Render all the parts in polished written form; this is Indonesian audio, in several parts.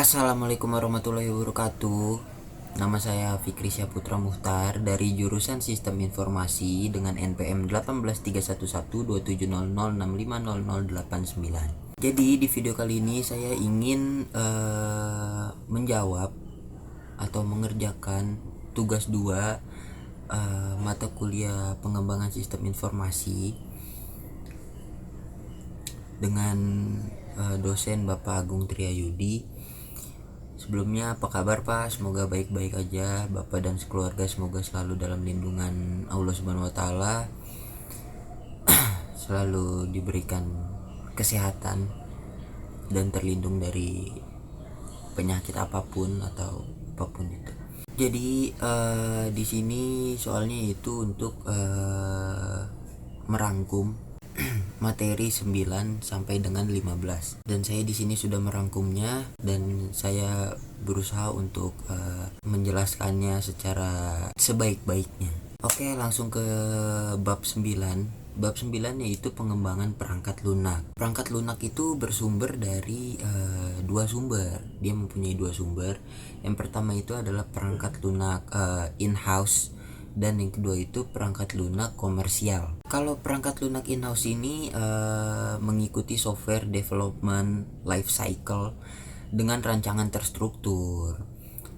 Assalamualaikum warahmatullahi wabarakatuh. Nama saya Fikri Syaputra Muhtar dari jurusan Sistem Informasi dengan NPM 183112700650089. Jadi di video kali ini saya ingin menjawab atau mengerjakan tugas 2 mata kuliah pengembangan sistem informasi dengan dosen Bapak Agung Triyayudi. Sebelumnya apa kabar Pak? Semoga baik-baik aja. Bapak dan sekeluarga semoga selalu dalam lindungan Allah Subhanahu wa taala. Selalu diberikan kesehatan dan terlindung dari penyakit apapun atau apapun itu. Jadi di sini soalnya itu untuk merangkum materi 9 sampai dengan 15 dan saya di sini sudah merangkumnya dan saya berusaha untuk menjelaskannya secara sebaik-baiknya. Oke, langsung ke bab 9. Bab 9 yaitu pengembangan perangkat lunak. Perangkat lunak itu bersumber dari dua sumber. Dia mempunyai dua sumber. Yang pertama itu adalah perangkat lunak in-house dan yang kedua itu perangkat lunak komersial. Kalau perangkat lunak in-house ini mengikuti software development life cycle dengan rancangan terstruktur,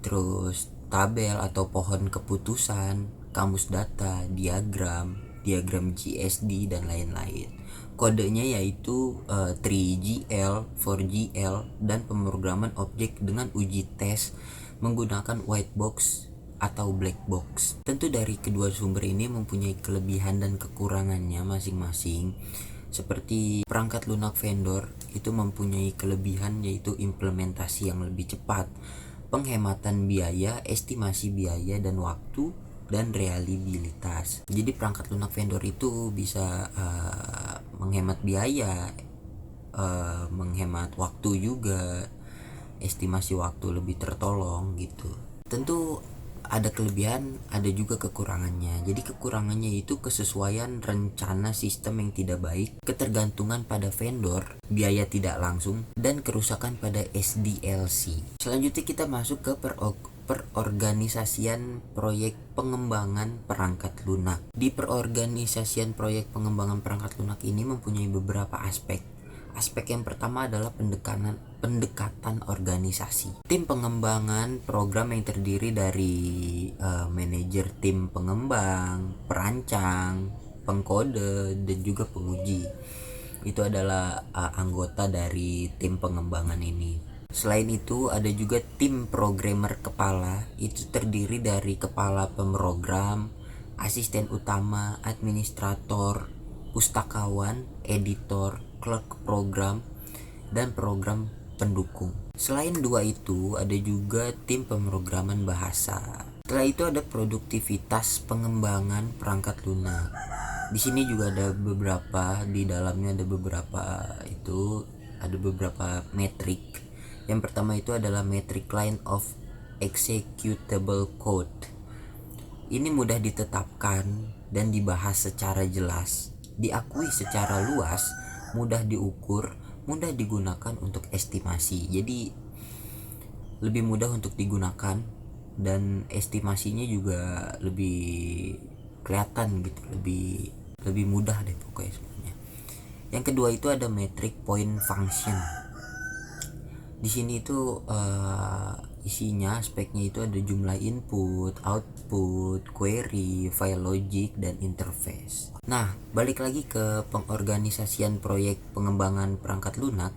terus tabel atau pohon keputusan, kamus data, diagram GSD dan lain-lain. Kodenya yaitu 3GL, 4GL dan pemrograman objek dengan uji tes menggunakan white box atau black box. Tentu dari kedua sumber ini mempunyai kelebihan dan kekurangannya masing-masing. Seperti perangkat lunak vendor itu mempunyai kelebihan yaitu implementasi yang lebih cepat, penghematan biaya, estimasi biaya dan waktu, dan reliabilitas. Jadi perangkat lunak vendor itu bisa menghemat biaya, menghemat waktu juga, estimasi waktu lebih tertolong gitu. Tentu ada kelebihan, ada juga kekurangannya. Jadi kekurangannya itu kesesuaian rencana sistem yang tidak baik, ketergantungan pada vendor, biaya tidak langsung, dan kerusakan pada SDLC. Selanjutnya kita masuk ke perorganisasian proyek pengembangan perangkat lunak. Di perorganisasian proyek pengembangan perangkat lunak ini mempunyai beberapa aspek. Aspek yang pertama adalah pendekatan organisasi. Tim pengembangan program yang terdiri dari manajer tim pengembang, perancang, pengkode, dan juga penguji. Itu adalah anggota dari tim pengembangan ini. Selain itu ada juga tim programmer kepala. Itu terdiri dari kepala pemrogram, asisten utama, administrator, pustakawan, editor, clerk program, dan program pendukung. Selain dua itu ada juga tim pemrograman bahasa. Setelah itu ada produktivitas pengembangan perangkat lunak. Di sini juga ada beberapa, di dalamnya ada beberapa metrik. Yang pertama itu adalah metric line of executable code. Ini mudah ditetapkan dan dibahas secara jelas, diakui secara luas, mudah diukur, mudah digunakan untuk estimasi. Jadi lebih mudah untuk digunakan dan estimasinya juga lebih kelihatan gitu, lebih mudah deh pokoknya semuanya. Yang kedua itu ada metric point function. Di sini itu isinya, speknya itu ada jumlah input, output, query, file logic, dan interface. Nah, balik lagi ke pengorganisasian proyek pengembangan perangkat lunak.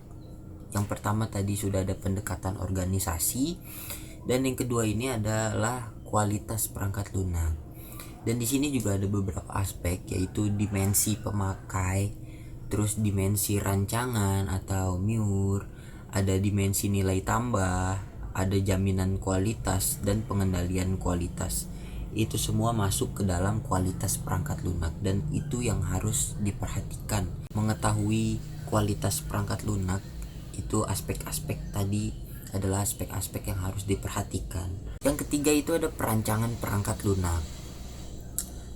Yang pertama tadi sudah ada pendekatan organisasi, dan yang kedua ini adalah kualitas perangkat lunak. Dan di sini juga ada beberapa aspek, yaitu dimensi pemakai, terus dimensi rancangan atau MUR, ada dimensi nilai tambah, ada jaminan kualitas dan pengendalian kualitas. Itu semua masuk ke dalam kualitas perangkat lunak dan itu yang harus diperhatikan. Mengetahui kualitas perangkat lunak itu aspek-aspek tadi adalah aspek-aspek yang harus diperhatikan. Yang ketiga itu ada perancangan perangkat lunak.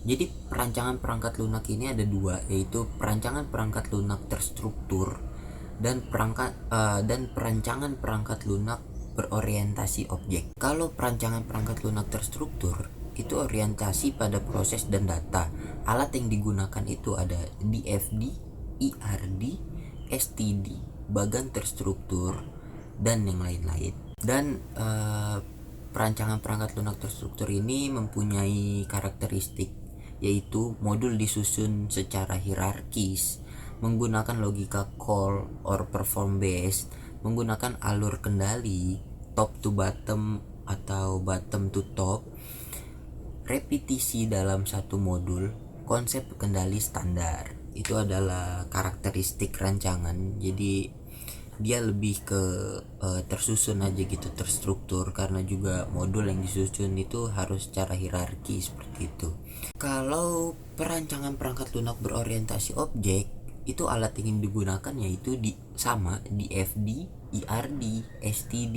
Jadi perancangan perangkat lunak ini ada dua, yaitu perancangan perangkat lunak terstruktur dan perancangan perangkat lunak berorientasi objek. Kalau perancangan perangkat lunak terstruktur itu orientasi pada proses dan data. Alat yang digunakan itu ada DFD, IRD, STD, bagan terstruktur, dan yang lain-lain. Dan perancangan perangkat lunak terstruktur ini mempunyai karakteristik, yaitu modul disusun secara hierarkis, menggunakan logika call or perform based, menggunakan alur kendali top to bottom atau bottom to top, repetisi dalam satu modul, konsep kendali standar. Itu adalah karakteristik rancangan. Jadi dia lebih ke tersusun aja gitu, terstruktur, karena juga modul yang disusun itu harus secara hierarki seperti itu. Kalau perancangan perangkat lunak berorientasi objek, itu alat yang digunakan yaitu sama DFD, IRD, STD,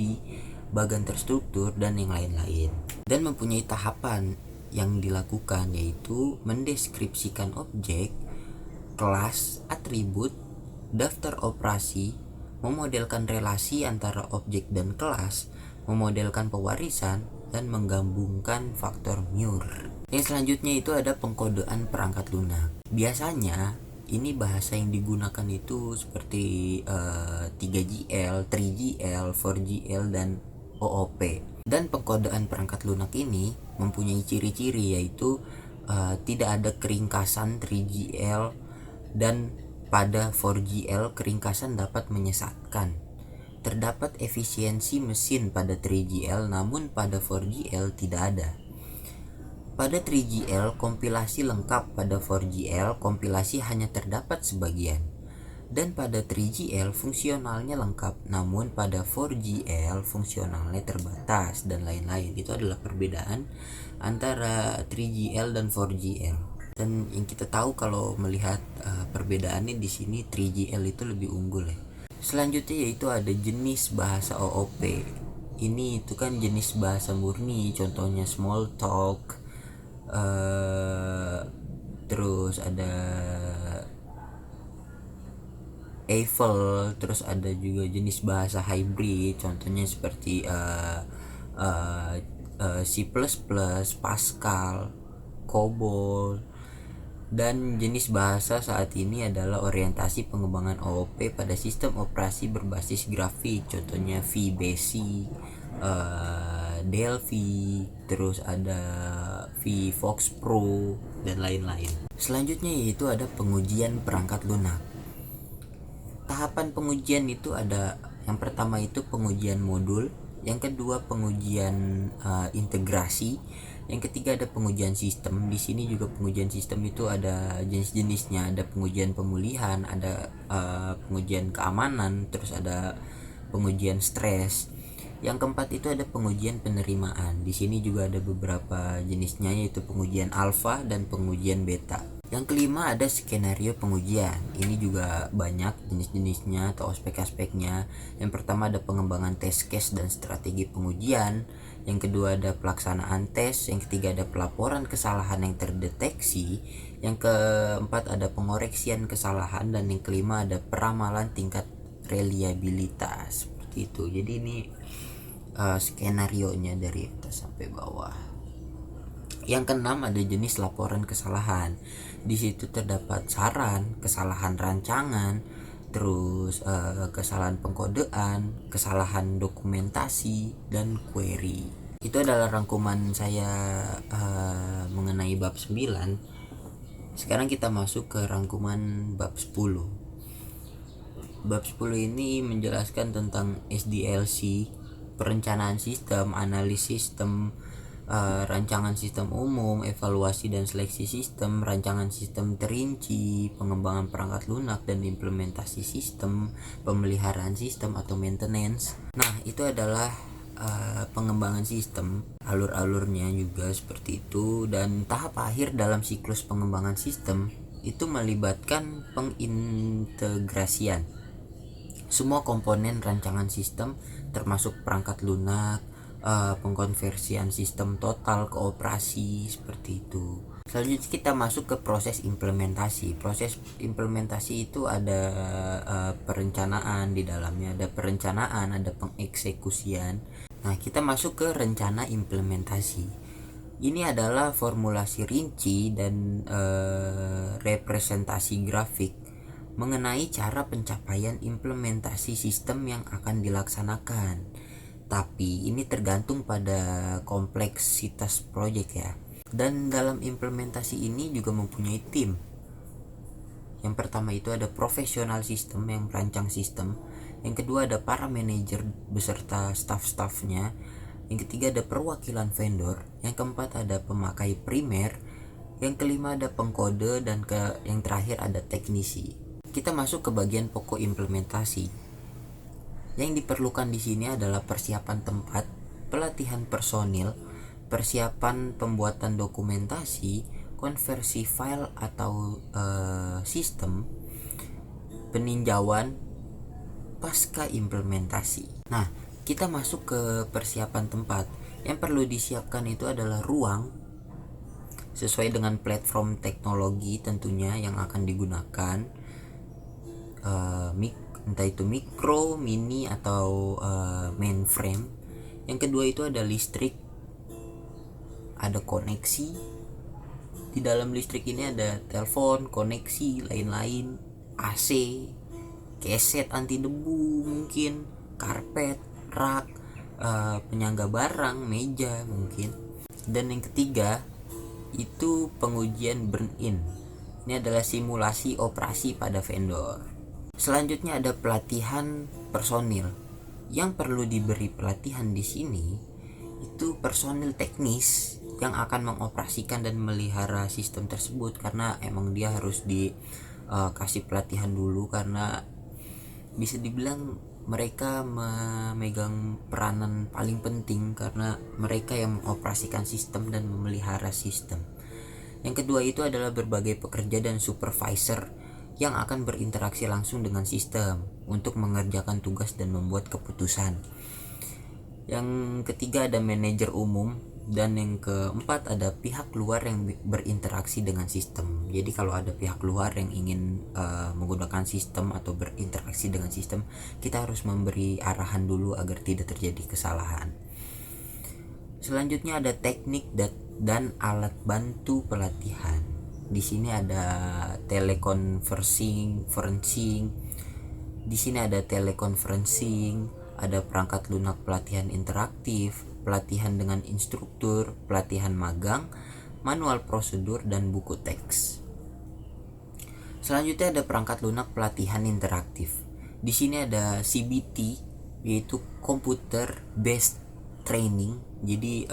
bagan terstruktur, dan yang lain-lain. Dan mempunyai tahapan yang dilakukan, yaitu mendeskripsikan objek, kelas, atribut, daftar operasi, memodelkan relasi antara objek dan kelas, memodelkan pewarisan, dan menggabungkan faktor Muir. Yang selanjutnya itu ada pengkodean perangkat lunak. Biasanya ini bahasa yang digunakan itu seperti 3GL, 3GL, 4GL, dan OOP. Dan pengkodean perangkat lunak ini mempunyai ciri-ciri, yaitu tidak ada keringkasan 3GL, dan pada 4GL keringkasan dapat menyesatkan. Terdapat efisiensi mesin pada 3GL, namun pada 4GL tidak ada. Pada 3GL kompilasi lengkap, pada 4GL kompilasi hanya terdapat sebagian. Dan pada 3GL fungsionalnya lengkap, namun pada 4GL fungsionalnya terbatas, dan lain-lain. Itu adalah perbedaan antara 3GL dan 4GL. Dan yang kita tahu kalau melihat perbedaannya di sini, 3GL itu lebih unggul ya. Selanjutnya yaitu ada jenis bahasa OOP. Ini itu kan jenis bahasa murni, contohnya small talk, terus ada Eiffel, terus ada juga jenis bahasa hybrid, contohnya seperti C++, Pascal, COBOL. Dan jenis bahasa saat ini adalah orientasi pengembangan OOP pada sistem operasi berbasis grafik, contohnya VBasic, Delphi, terus ada VFox Pro, dan lain-lain. Selanjutnya yaitu ada pengujian perangkat lunak. Tahapan pengujian itu ada, yang pertama itu pengujian modul, yang kedua pengujian integrasi, yang ketiga ada pengujian sistem. Di sini juga pengujian sistem itu ada jenis-jenisnya, ada pengujian pemulihan, ada pengujian keamanan, terus ada pengujian stres. Yang keempat itu ada pengujian penerimaan. Di sini juga ada beberapa jenisnya, yaitu pengujian alfa dan pengujian beta. Yang kelima ada skenario pengujian. Ini juga banyak jenis-jenisnya atau aspek-aspeknya. Yang pertama ada pengembangan test case dan strategi pengujian. Yang kedua ada pelaksanaan tes. Yang ketiga ada pelaporan kesalahan yang terdeteksi. Yang keempat ada pengoreksian kesalahan. Dan yang kelima ada peramalan tingkat reliabilitas. Seperti itu. Jadi ini skenarionya dari atas sampai bawah. Yang keenam ada jenis laporan kesalahan. Di situ terdapat saran, kesalahan rancangan, terus kesalahan pengkodean, kesalahan dokumentasi, dan query. Itu adalah rangkuman saya mengenai bab 9. Sekarang kita masuk ke rangkuman bab 10. Bab 10 ini menjelaskan tentang SDLC, perencanaan sistem, analisis sistem, rancangan sistem umum, evaluasi dan seleksi sistem, rancangan sistem terinci, pengembangan perangkat lunak dan implementasi sistem, pemeliharaan sistem atau maintenance. Nah, itu adalah pengembangan sistem, alur-alurnya juga seperti itu. Dan tahap akhir dalam siklus pengembangan sistem itu melibatkan pengintegrasian semua komponen rancangan sistem, termasuk perangkat lunak, pengkonversian sistem total ke operasi, seperti itu. Selanjutnya kita masuk ke proses implementasi. Proses implementasi itu ada perencanaan di dalamnya, ada perencanaan, ada pengeksekusian. Nah, kita masuk ke rencana implementasi. Ini adalah formulasi rinci dan representasi grafik mengenai cara pencapaian implementasi sistem yang akan dilaksanakan. Tapi ini tergantung pada kompleksitas proyek ya. Dan dalam implementasi ini juga mempunyai tim. Yang pertama itu ada profesional sistem yang merancang sistem. Yang kedua ada para manajer beserta staff-staffnya. Yang ketiga ada perwakilan vendor. Yang keempat ada pemakai primer. Yang kelima ada pengkode, dan yang terakhir ada teknisi. Kita masuk ke bagian pokok implementasi. Yang diperlukan di sini adalah persiapan tempat, pelatihan personil, persiapan pembuatan dokumentasi, konversi file atau sistem, peninjauan pasca implementasi. Nah, kita masuk ke persiapan tempat. Yang perlu disiapkan itu adalah ruang sesuai dengan platform teknologi tentunya yang akan digunakan, entah itu mikro, mini atau mainframe. Yang kedua itu ada listrik, ada koneksi. Di dalam listrik ini ada telepon, koneksi, lain-lain, AC, keset anti debu mungkin, karpet, rak, penyangga barang, meja mungkin. Dan yang ketiga itu pengujian burn-in. Ini adalah simulasi operasi pada vendor. Selanjutnya ada pelatihan personil. Yang perlu diberi pelatihan di sini itu personil teknis yang akan mengoperasikan dan melihara sistem tersebut, karena emang dia harus dikasih pelatihan dulu, karena bisa dibilang mereka memegang peranan paling penting karena mereka yang mengoperasikan sistem dan memelihara sistem. Yang kedua itu adalah berbagai pekerja dan supervisor yang akan berinteraksi langsung dengan sistem untuk mengerjakan tugas dan membuat keputusan. Yang ketiga ada manajer umum, dan yang keempat ada pihak luar yang berinteraksi dengan sistem. Jadi kalau ada pihak luar yang ingin menggunakan sistem atau berinteraksi dengan sistem, kita harus memberi arahan dulu agar tidak terjadi kesalahan. Selanjutnya ada teknik dan alat bantu pelatihan. Di sini ada teleconferencing, di sini ada teleconferencing, ada perangkat lunak pelatihan interaktif, pelatihan dengan instruktur, pelatihan magang, manual prosedur, dan buku teks. Selanjutnya ada perangkat lunak pelatihan interaktif. Di sini ada CBT, yaitu Computer Based Training, jadi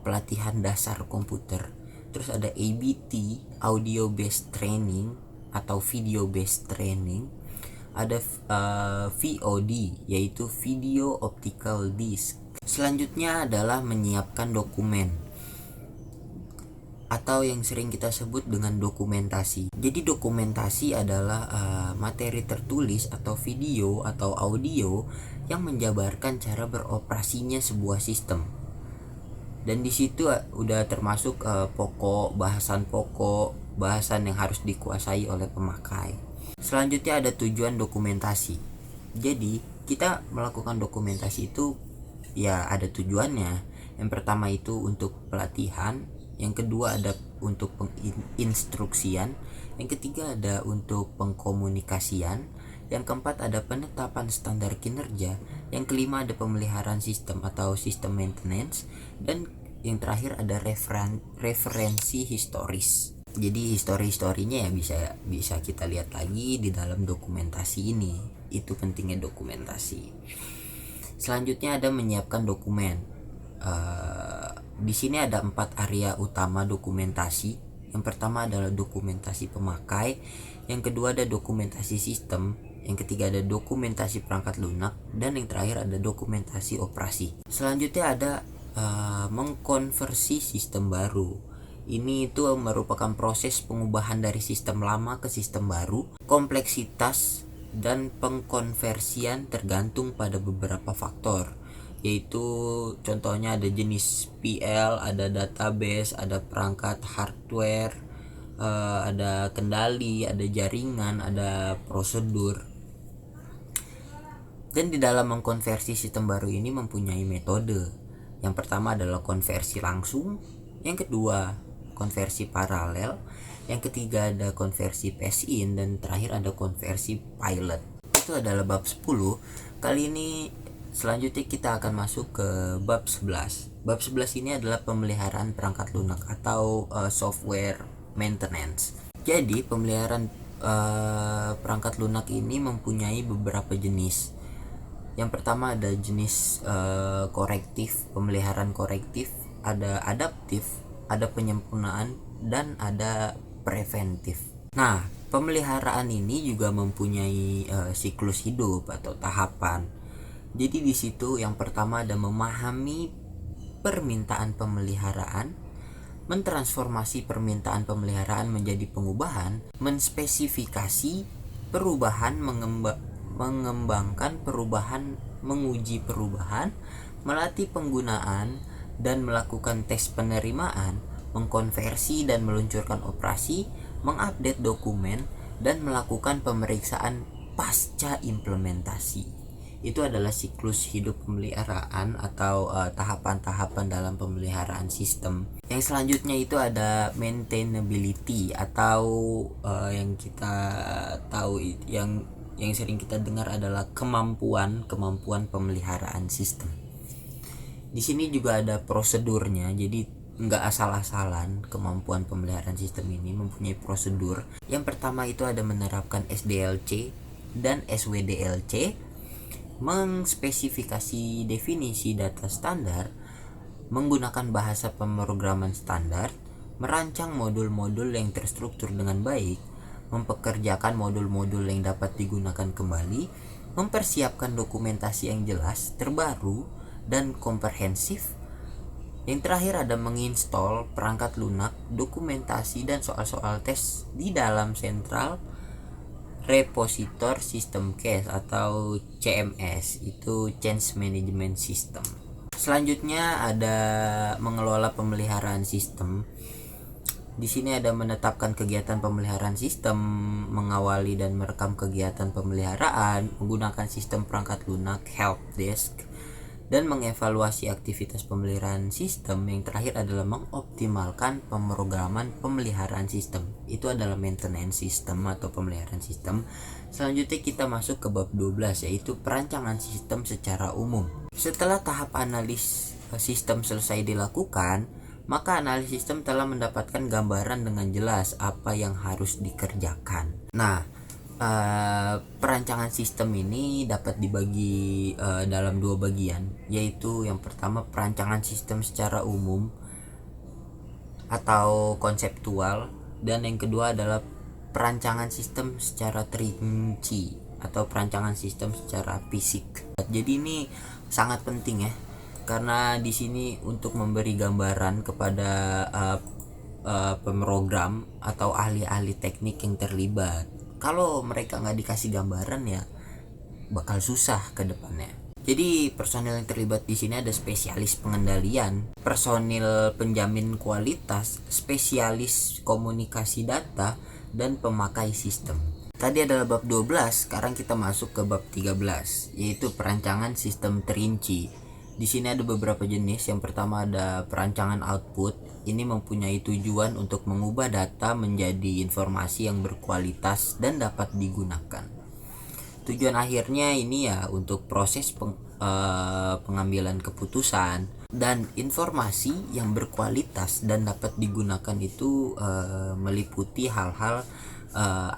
pelatihan dasar komputer. Terus ada ABT, Audio Based Training atau Video Based Training. Ada VOD, yaitu Video Optical Disc. Selanjutnya adalah menyiapkan dokumen atau yang sering kita sebut dengan dokumentasi. Jadi dokumentasi adalah materi tertulis atau video atau audio yang menjabarkan cara beroperasinya sebuah sistem. Dan di situ udah termasuk bahasan yang harus dikuasai oleh pemakai. Selanjutnya ada tujuan dokumentasi. Jadi kita melakukan dokumentasi itu ya ada tujuannya. Yang pertama itu untuk pelatihan, yang kedua ada untuk penginstruksian, yang ketiga ada untuk pengkomunikasian, yang keempat ada penetapan standar kinerja, yang kelima ada pemeliharaan sistem atau sistem maintenance, dan yang terakhir ada referensi historis. Jadi historinya ya bisa kita lihat lagi di dalam dokumentasi ini. Itu pentingnya dokumentasi. Selanjutnya ada menyiapkan dokumen. Di sini ada 4 area utama dokumentasi. Yang pertama adalah dokumentasi pemakai, yang kedua ada dokumentasi sistem, yang ketiga ada dokumentasi perangkat lunak, dan yang terakhir ada dokumentasi operasi. Selanjutnya ada mengkonversi sistem baru. Ini itu merupakan proses pengubahan dari sistem lama ke sistem baru. Kompleksitas dan pengkonversian tergantung pada beberapa faktor. yaitu contohnya ada jenis PL, ada database, ada perangkat hardware, ada kendali, ada jaringan, ada prosedur. Dan di dalam mengkonversi sistem baru ini mempunyai metode. Yang pertama adalah konversi langsung, yang kedua konversi paralel, yang ketiga ada konversi pass-in, dan terakhir ada konversi pilot. Itu adalah bab 10. Kali ini selanjutnya kita akan masuk ke bab 11. Bab 11 ini adalah pemeliharaan perangkat lunak atau software maintenance. Jadi pemeliharaan perangkat lunak ini mempunyai beberapa jenis. Yang pertama ada jenis korektif, pemeliharaan korektif, ada adaptif, ada penyempurnaan, dan ada preventif. Nah, pemeliharaan ini juga mempunyai siklus hidup atau tahapan. Jadi di situ yang pertama ada memahami permintaan pemeliharaan, mentransformasi permintaan pemeliharaan menjadi pengubahan, menspesifikasi perubahan, mengembangkan perubahan, menguji perubahan, melatih penggunaan, dan melakukan tes penerimaan, mengkonversi dan meluncurkan operasi, mengupdate dokumen, dan melakukan pemeriksaan pasca implementasi. Itu adalah siklus hidup pemeliharaan atau tahapan-tahapan dalam pemeliharaan sistem. Yang selanjutnya itu ada maintainability atau yang kita tahu yang sering kita dengar adalah kemampuan pemeliharaan sistem. Di sini juga ada prosedurnya, jadi nggak asal-asalan. Kemampuan pemeliharaan sistem ini mempunyai prosedur. Yang pertama itu ada menerapkan SDLC dan SWDLC, mengspesifikasi definisi data standar, menggunakan bahasa pemrograman standar, merancang modul-modul yang terstruktur dengan baik, mempekerjakan modul-modul yang dapat digunakan kembali, mempersiapkan dokumentasi yang jelas, terbaru, dan komprehensif. Yang terakhir ada menginstall perangkat lunak, dokumentasi, dan soal-soal tes di dalam Central Repositor System Cache atau CMS, itu Change Management System. Selanjutnya ada mengelola pemeliharaan sistem. Di sini ada menetapkan kegiatan pemeliharaan sistem, mengawali dan merekam kegiatan pemeliharaan, menggunakan sistem perangkat lunak, helpdesk, dan mengevaluasi aktivitas pemeliharaan sistem. Yang terakhir adalah mengoptimalkan pemrograman pemeliharaan sistem. Itu adalah maintenance system atau pemeliharaan sistem. Selanjutnya kita masuk ke bab 12, yaitu perancangan sistem secara umum. Setelah tahap analis sistem selesai dilakukan, maka analis sistem telah mendapatkan gambaran dengan jelas apa yang harus dikerjakan. Nah, perancangan sistem ini dapat dibagi dalam dua bagian, yaitu yang pertama perancangan sistem secara umum atau konseptual, dan yang kedua adalah perancangan sistem secara terinci atau perancangan sistem secara fisik. Jadi ini sangat penting ya, karena di sini untuk memberi gambaran kepada pemrogram atau ahli-ahli teknik yang terlibat. Kalau mereka nggak dikasih gambaran ya bakal susah ke depannya. Jadi personil yang terlibat di sini ada spesialis pengendalian, personil penjamin kualitas, spesialis komunikasi data, dan pemakai sistem. Tadi adalah bab 12, sekarang kita masuk ke bab 13, yaitu perancangan sistem terinci. Di sini ada beberapa jenis. Yang pertama ada perancangan output. Ini mempunyai tujuan untuk mengubah data menjadi informasi yang berkualitas dan dapat digunakan. Tujuan akhirnya ini ya untuk proses pengambilan keputusan, dan informasi yang berkualitas dan dapat digunakan itu meliputi hal-hal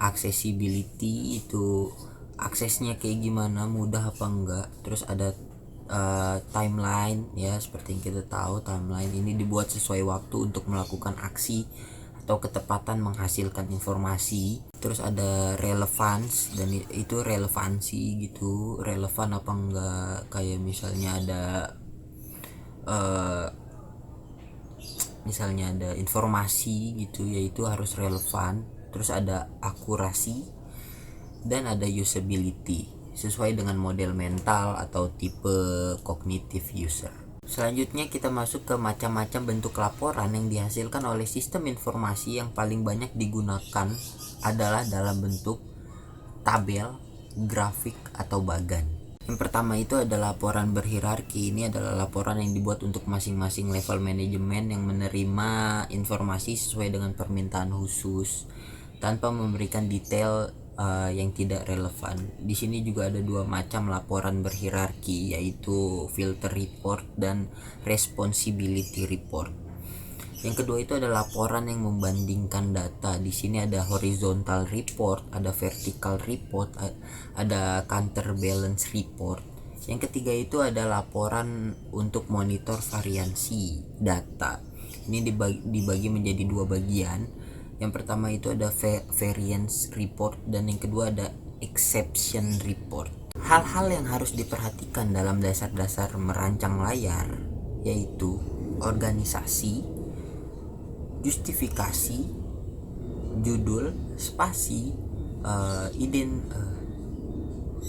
accessibility, itu aksesnya kayak gimana, mudah apa enggak. Terus ada timeline ya, seperti yang kita tahu timeline ini dibuat sesuai waktu untuk melakukan aksi atau ketepatan menghasilkan informasi. Terus ada relevance, dan itu relevansi gitu, relevan apa enggak, kayak misalnya ada informasi gitu, yaitu harus relevan. Terus ada akurasi dan ada usability. sesuai dengan model mental atau tipe cognitive user. Selanjutnya kita masuk ke macam-macam bentuk laporan yang dihasilkan oleh sistem informasi. Yang paling banyak digunakan adalah dalam bentuk tabel, grafik, atau bagan. Yang pertama itu ada laporan berhierarki. Ini adalah laporan yang dibuat untuk masing-masing level manajemen yang menerima informasi sesuai dengan permintaan khusus tanpa memberikan detail yang tidak relevan. Di sini juga ada dua macam laporan berhierarki, yaitu filter report dan responsibility report. Yang kedua itu ada laporan yang membandingkan data. Di sini ada horizontal report, ada vertical report, ada counterbalance report. Yang ketiga itu ada laporan untuk monitor variansi data. Ini dibagi menjadi dua bagian. Yang pertama itu ada variance report dan yang kedua ada exception report. Hal-hal yang harus diperhatikan dalam dasar-dasar merancang layar yaitu organisasi, justifikasi, judul, spasi,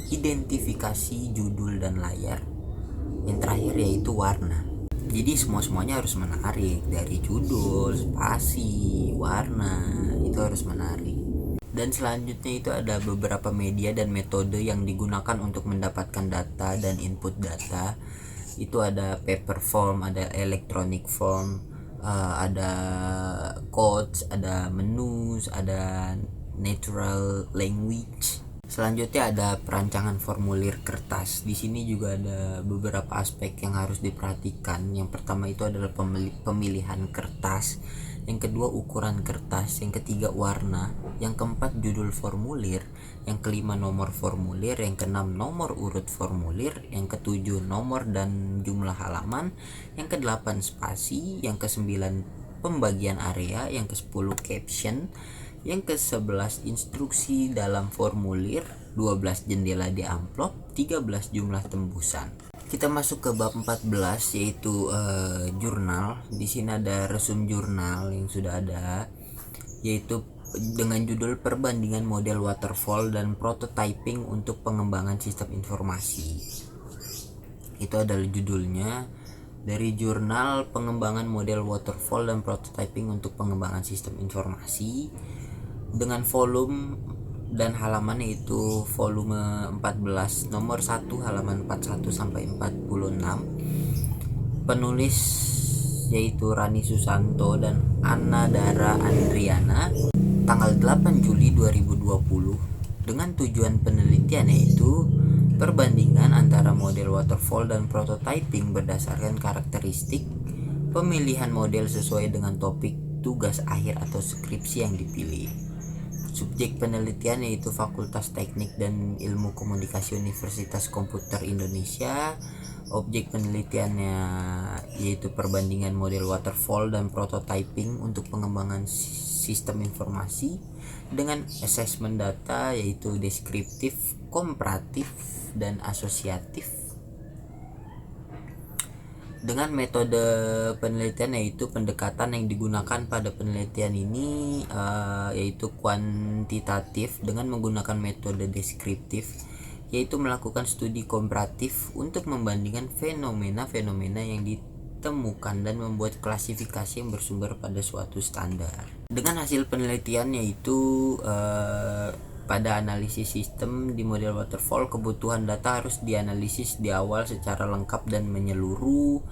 identifikasi judul dan layar. Yang terakhir yaitu warna. Jadi semuanya harus menarik, dari judul, spasi, warna, itu harus menarik. Dan selanjutnya itu ada beberapa media dan metode yang digunakan untuk mendapatkan data dan input data. Itu ada paper form, ada electronic form, ada codes, ada menus, ada natural language. Selanjutnya ada perancangan formulir kertas. Di sini juga ada beberapa aspek yang harus diperhatikan. Yang pertama itu adalah pemilihan kertas, yang kedua ukuran kertas, yang ketiga warna, yang keempat judul formulir, yang kelima nomor formulir, yang keenam nomor urut formulir, yang ketujuh nomor dan jumlah halaman, yang kedelapan spasi, yang kesembilan pembagian area, yang ke-10 caption, yang ke-11 instruksi dalam formulir, 12 jendela di amplop, 13 jumlah tembusan. Kita masuk ke bab 14 yaitu jurnal. Di sini ada resume jurnal yang sudah ada, yaitu dengan judul perbandingan model waterfall dan prototyping untuk pengembangan sistem informasi. Itu adalah judulnya, dari jurnal pengembangan model waterfall dan prototyping untuk pengembangan sistem informasi, dengan volume dan halamannya itu volume 14 nomor 1 halaman 41 sampai 46. Penulis yaitu Rani Susanto dan Anna Dara Andriana, tanggal 8 Juli 2020, dengan tujuan penelitian yaitu perbandingan antara model waterfall dan prototyping berdasarkan karakteristik, pemilihan model sesuai dengan topik tugas akhir atau skripsi yang dipilih. Subjek penelitian yaitu Fakultas Teknik dan Ilmu Komunikasi Universitas Komputer Indonesia. Objek penelitiannya yaitu perbandingan model waterfall dan prototyping untuk pengembangan sistem informasi dengan assessment data yaitu deskriptif, komparatif, dan asosiatif. Dengan metode penelitian yaitu pendekatan yang digunakan pada penelitian ini yaitu kuantitatif dengan menggunakan metode deskriptif, yaitu melakukan studi komparatif untuk membandingkan fenomena-fenomena yang ditemukan dan membuat klasifikasi yang bersumber pada suatu standar. Dengan hasil penelitian yaitu pada analisis sistem di model waterfall, kebutuhan data harus dianalisis di awal secara lengkap dan menyeluruh.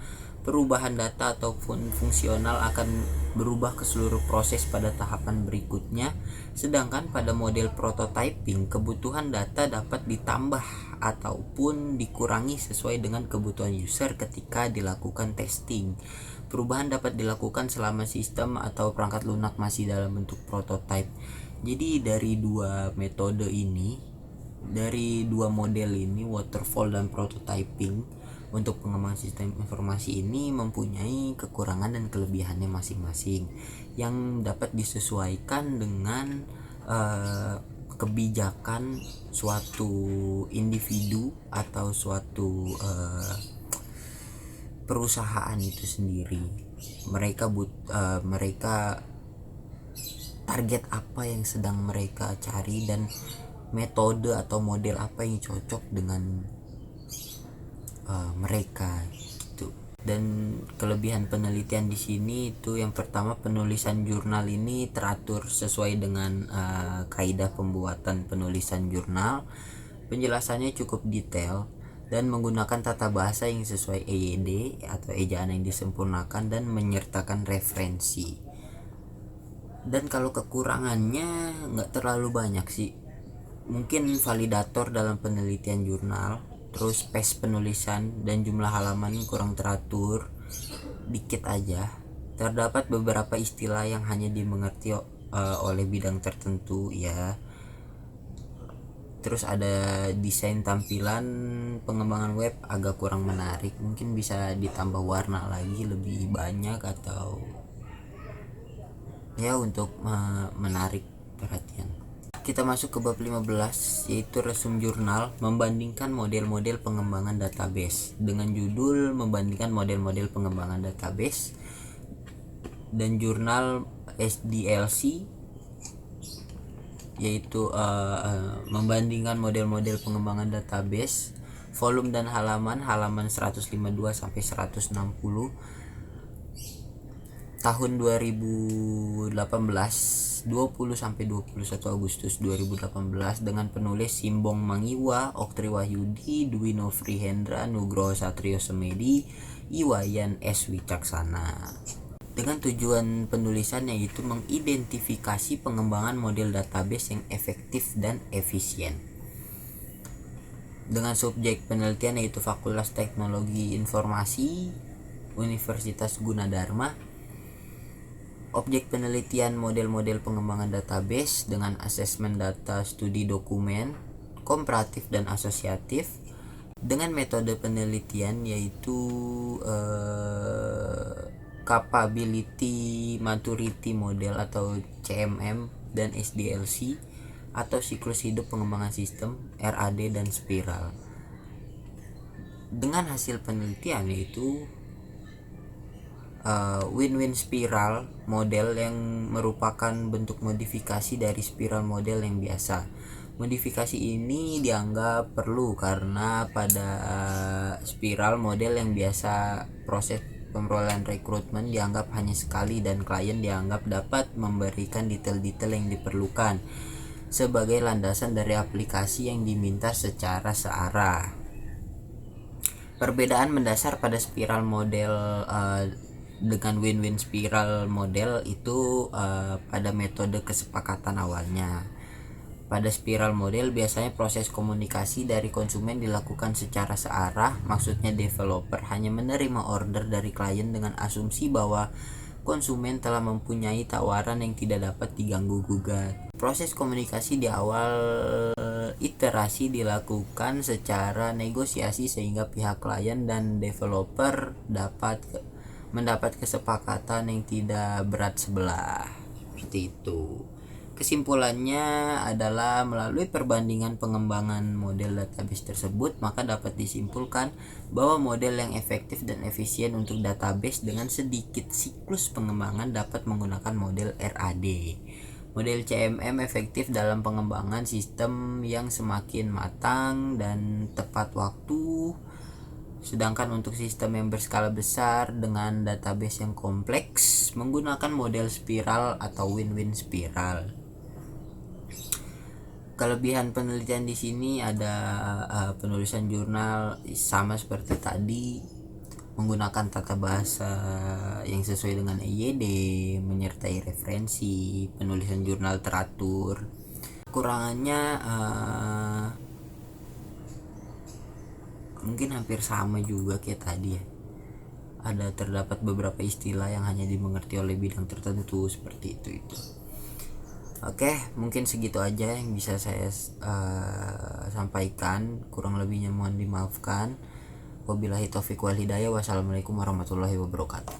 Perubahan data ataupun fungsional akan berubah ke seluruh proses pada tahapan berikutnya. Sedangkan pada model prototyping, kebutuhan data dapat ditambah ataupun dikurangi sesuai dengan kebutuhan user ketika dilakukan testing. Perubahan dapat dilakukan selama sistem atau perangkat lunak masih dalam bentuk prototype. Jadi dari dua metode ini, dari dua model ini, waterfall dan prototyping untuk pengembangan sistem informasi ini mempunyai kekurangan dan kelebihannya masing-masing yang dapat disesuaikan dengan kebijakan suatu individu atau suatu perusahaan itu sendiri. Mereka target apa yang sedang mereka cari dan metode atau model apa yang cocok dengan mereka gitu. Dan kelebihan penelitian di sini itu yang pertama, penulisan jurnal ini teratur sesuai dengan kaidah pembuatan penulisan jurnal. Penjelasannya cukup detail dan menggunakan tata bahasa yang sesuai EYD atau ejaan yang disempurnakan dan menyertakan referensi. Dan kalau kekurangannya nggak terlalu banyak sih, mungkin validator dalam penelitian jurnal, terus pace penulisan dan jumlah halaman kurang teratur dikit aja. Terdapat beberapa istilah yang hanya dimengerti oleh bidang tertentu ya. Terus ada desain tampilan pengembangan web agak kurang menarik, mungkin bisa ditambah warna lagi lebih banyak atau ya untuk menarik perhatian. Kita masuk ke bab 15, yaitu resume jurnal, membandingkan model-model pengembangan database. Dengan judul membandingkan model-model pengembangan database dan jurnal SDLC, yaitu membandingkan model-model pengembangan database, volume dan halaman 152 sampai 160, tahun 2018, 20 sampai 21 Agustus 2018, dengan penulis Simbong Mangiwa, Oktri Wahyudi, Dwi Nofri Hendra, Nugroho Satrio Semedi, Iwayan S. Wicaksana. Dengan tujuan penulisan yaitu mengidentifikasi pengembangan model database yang efektif dan efisien. Dengan subjek penelitian yaitu Fakultas Teknologi Informasi Universitas Gunadarma. Objek penelitian model-model pengembangan database dengan asesmen data, studi dokumen, komparatif dan asosiatif. Dengan metode penelitian yaitu Capability Maturity Model atau CMM dan SDLC atau siklus hidup pengembangan sistem, RAD dan spiral. Dengan hasil penelitian yaitu win-win spiral model yang merupakan bentuk modifikasi dari spiral model yang biasa. Modifikasi ini dianggap perlu karena pada spiral model yang biasa proses pemrolehan rekrutmen dianggap hanya sekali dan klien dianggap dapat memberikan detail-detail yang diperlukan sebagai landasan dari aplikasi yang diminta secara searah. Perbedaan mendasar pada spiral model dengan win-win spiral model itu pada metode kesepakatan awalnya. Pada spiral model biasanya proses komunikasi dari konsumen dilakukan secara searah, maksudnya developer hanya menerima order dari klien dengan asumsi bahwa konsumen telah mempunyai tawaran yang tidak dapat diganggu gugat. Proses komunikasi di awal iterasi dilakukan secara negosiasi sehingga pihak klien dan developer dapat mendapat kesepakatan yang tidak berat sebelah. Seperti itu. Kesimpulannya adalah melalui perbandingan pengembangan model database tersebut, maka dapat disimpulkan bahwa model yang efektif dan efisien untuk database dengan sedikit siklus pengembangan dapat menggunakan model RAD. Model CMM efektif dalam pengembangan sistem yang semakin matang dan tepat waktu. Sedangkan untuk sistem yang berskala besar dengan database yang kompleks menggunakan model spiral atau win-win spiral. Kelebihan penelitian di sini ada penulisan jurnal sama seperti tadi, menggunakan tata bahasa yang sesuai dengan EYD, menyertai referensi, penulisan jurnal teratur. Kekurangannya mungkin hampir sama juga kayak tadi ya. Terdapat beberapa istilah yang hanya dimengerti oleh bidang tertentu seperti itu. Oke, mungkin segitu aja yang bisa saya sampaikan. Kurang lebihnya mohon dimaafkan. Wabillahi taufiq wal hidayah. Wassalamualaikum warahmatullahi wabarakatuh.